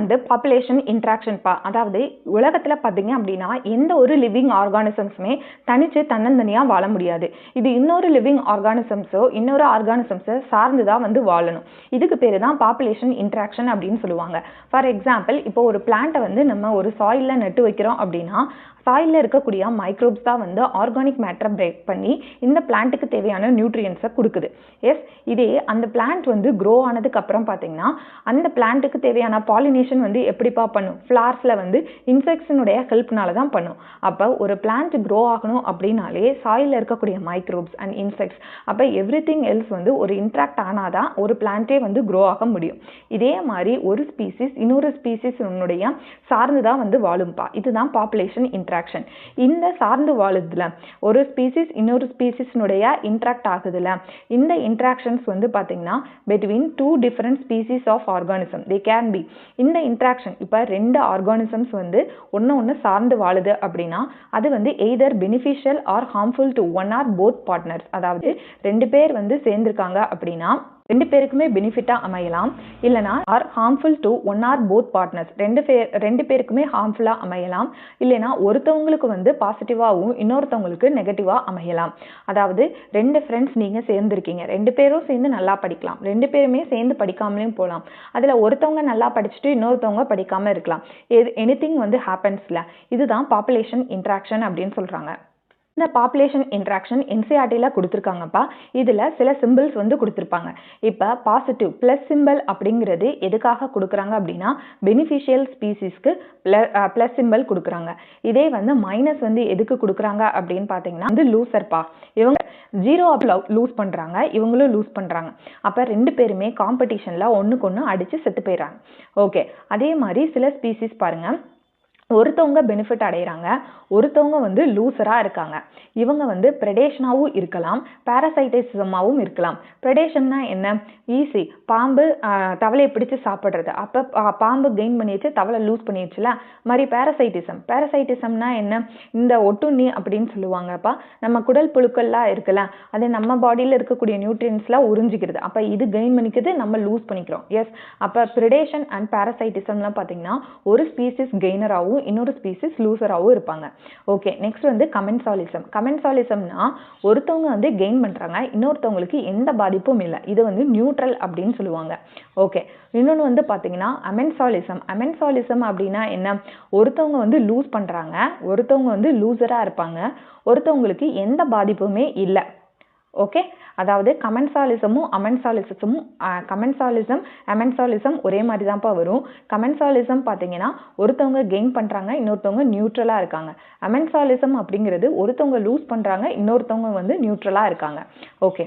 வந்து பாப்புலேஷன் இன்ட்ராக்ஷன்ப்பா. அதாவது உலகத்துல பார்த்தீங்க அப்படின்னா எந்த ஒரு லிவிங் ஆர்கானிசம்ஸுமே தனிச்சு தன்னந்தனியா வாழ முடியாது. இது இன்னொரு லிவிங் ஆர்கானிசம்ஸோ இன்னொரு ஆர்கானிசம்ஸை சார்ந்து தான் வந்து வாழணும். இதுக்கு பேர் தான் பாப்புலேஷன் இன்ட்ராக்ஷன் அப்படின்னு சொல்லுவாங்க. ஃபார் எக்ஸாம்பிள், இப்போ ஒரு பிளான்ட்டை வந்து நம்ம ஒரு சாயில்ல நட்டு வைக்கிறோம் அப்படின்னா சாயில்ல இருக்கக்கூடிய மைக்ரோப்ஸ் தான் வந்து ஆர்கானிக் மேட்டரை பிரேக் பண்ணி இந்த பிளான்ட்டுக்கு தேவையான நியூட்ரியன்ஸை கொடுக்குது. எஸ், இதே அந்த பிளான்ட் வந்து க்ரோ ஆனதுக்கு அப்புறம் பார்த்தீங்கன்னா அந்த பிளான்ட்டுக்கு தேவையான பாலினேஷன் வந்து எப்படிப்பா பண்ணும்? ஃப்ளார்ஸில் வந்து இன்செக்ட்ஸினுடைய ஹெல்ப்னால தான் பண்ணும். அப்போ ஒரு பிளான்ட் க்ரோ ஆகணும் அப்படின்னாலே சாயில்ல இருக்கக்கூடிய மைக்ரோப்ஸ் அண்ட் இன்செக்ட்ஸ், அப்போ எவ்ரிதிங் எல்ஸ் வந்து ஒரு இன்ட்ராக்ட் ஆனாதான் ஒரு பிளான்ட்டே வந்து க்ரோ ஆக முடியும். இதே மாதிரி ஒரு ஸ்பீசிஸ் இன்னொரு ஸ்பீசிஸ்னுடைய சார்ந்து தான் வந்து வாழும்பா. இதுதான் பாப்புலேஷன் இன்ட்ராக்ஷன். இந்த சார்ந்து வாழுதுல ஒரு ஸ்பீசிஸ் இன்னொரு ஸ்பீசிஸ்னுடைய இன்ட்ராக்ட் ஆகுதுல, இந்த இன்ட்ராக்ஷன்ஸ் வந்து பார்த்தீங்கன்னா between two different species of organism they can be. இந்த இன்ட்ராக்ஷன் இப்போ ரெண்டு ஆர்கானிசம்ஸ் வந்து ஒன்று சார்ந்து வாழுது அப்படின்னா அது வந்து either beneficial or harmful to one or both partners. அதாவது ரெண்டு பேர் வந்து சேர்ந்துருக்காங்க அப்படின்னா ரெண்டு பேருக்குமே பெனிஃபிட்டாக அமையலாம், இல்லைனா or harmful to one or both partners, ரெண்டு பேருக்குமே ஹார்ம்ஃபுல்லாக அமையலாம், இல்லைனா ஒருத்தவங்களுக்கு வந்து பாசிட்டிவாகவும் இன்னொருத்தவங்களுக்கு நெகட்டிவாக அமையலாம். அதாவது ரெண்டு ஃப்ரெண்ட்ஸ் நீங்கள் சேர்ந்துருக்கீங்க, ரெண்டு பேரும் சேர்ந்து நல்லா படிக்கலாம், ரெண்டு பேருமே சேர்ந்து படிக்காமலேயும் போகலாம். அதில் ஒருத்தவங்க நல்லா படிச்சுட்டு இன்னொருத்தவங்க படிக்காமல் இருக்கலாம். எனிதிங் வந்து ஹேப்பன்ஸ்ல. இதுதான் பாப்புலேஷன் இன்ட்ராக்ஷன் அப்படின்னு சொல்கிறாங்க. இந்த பாப்புலேஷன் இன்ட்ராக்ஷன் என்சிஆர்டியில் கொடுத்துருக்காங்கப்பா. இதில் சில சிம்பிள்ஸ் வந்து கொடுத்துருப்பாங்க. இப்போ பாசிட்டிவ் ப்ளஸ் சிம்பிள் அப்படிங்கிறது எதுக்காக கொடுக்குறாங்க அப்படின்னா பெனிஃபிஷியல் ஸ்பீசிஸ்க்கு ப்ளஸ் சிம்பிள் கொடுக்குறாங்க. இதே வந்து மைனஸ் வந்து எதுக்கு கொடுக்குறாங்க அப்படின்னு பார்த்தீங்கன்னா வந்து லூசர்ப்பா. இவங்க 0 லூஸ் பண்ணுறாங்க, இவங்களும் லூஸ் பண்ணுறாங்க. அப்போ ரெண்டு பேருமே காம்படிஷனில் ஒன்றுக்கு ஒன்று அடித்து செத்து போயிடுறாங்க. ஓகே, அதே மாதிரி சில ஸ்பீசிஸ் பாருங்கள், ஒருத்தவங்க பெனிஃபிட் அடைகிறாங்க, ஒருத்தவங்க வந்து லூசராக இருக்காங்க. இவங்க வந்து ப்ரெடேஷனாகவும் இருக்கலாம், பேரசைட்டிசமாகவும் இருக்கலாம். ப்ரெடேஷன்னா என்ன? ஈஸி, பாம்பு தவளையை பிடிச்சி சாப்பிட்றது. அப்போ பாம்பு கெயின் பண்ணிடுச்சு, தவளை லூஸ் பண்ணிடுச்சுல. மாதிரி பேரசைட்டிசம்னா என்ன? இந்த ஒட்டுண்ணி அப்படின்னு சொல்லுவாங்கப்பா. நம்ம குடல் புழுக்கள்லாம் இருக்குல்ல, அது நம்ம பாடியில் இருக்கக்கூடிய நியூட்ரியன்ஸ்லாம் உறிஞ்சிக்கிறது. அப்போ இது கெயின் பண்ணிக்கிறது, நம்ம லூஸ் பண்ணிக்கிறோம். எஸ், அப்போ ப்ரெடேஷன் அண்ட் பேரசைட்டிசம்லாம் பார்த்தீங்கன்னா ஒரு ஸ்பீசிஸ் கெய்னராகவும் இன்னொரு ஸ்பீசிஸ் லூசராகவும் இருப்பாங்க. ஓகே, நெக்ஸ்ட் வந்து கமென்சாலிசம்னா ஒருத்தவங்க வந்து கெயின் பண்ணுறாங்க, இன்னொருத்தவங்களுக்கு எந்த பாதிப்பும் இல்லை. இது வந்து நியூட்ரல் அப்படின்னு சொல்லுவாங்க. ஓகே, இன்னொன்று வந்து பார்த்தீங்கன்னா அமென்சாலிசம் அப்படின்னா என்ன? ஒருத்தவங்க வந்து லூஸ் பண்ணுறாங்க, ஒருத்தவங்க வந்து லூசராக இருப்பாங்க, ஒருத்தவங்களுக்கு எந்த பாதிப்புமே இல்லை. ஓகே, அதாவது கமென்சாலிசமும் அமென்சாலிசம் ஒரே மாதிரி தான்ப்பா வரும். கமென்சாலிசம் பார்த்தீங்கன்னா ஒருத்தவங்க கெயின் பண்ணுறாங்க, இன்னொருத்தவங்க நியூட்ரலாக இருக்காங்க. அமென்சாலிசம் அப்படிங்கிறது ஒருத்தவங்க லூஸ் பண்ணுறாங்க, இன்னொருத்தவங்க வந்து நியூட்ரலாக இருக்காங்க. ஓகே.